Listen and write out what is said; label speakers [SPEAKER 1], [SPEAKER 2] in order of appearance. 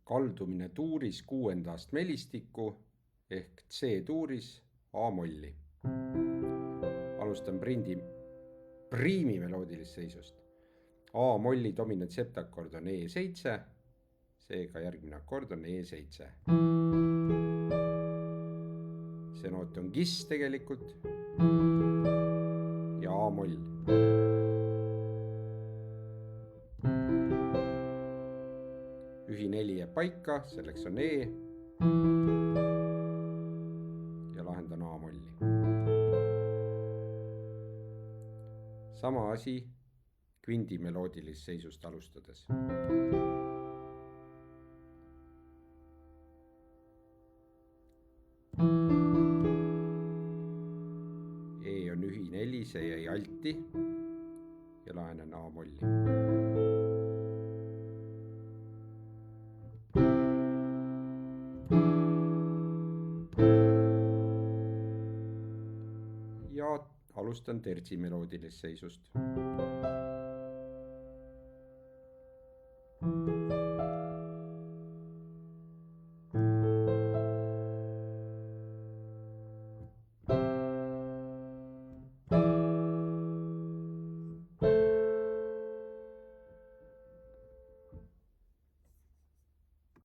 [SPEAKER 1] kaldumine tuuris 6. astmelistikku ehk C-tuuris A-molli. Alustan priimi meloodilist seisust. A-molli dominant septakord on E7, seega järgmine akord on E7. See noot on gis tegelikult ja A-moll. Ühi4 jääb paika, selleks on E ja lahendan A-molli. Sama asi kvindi meloodilist seisust alustades. E on Ühi4, see jäi alti ja lahenan A-molli. Ja alustan tertsi meloodilist seisust.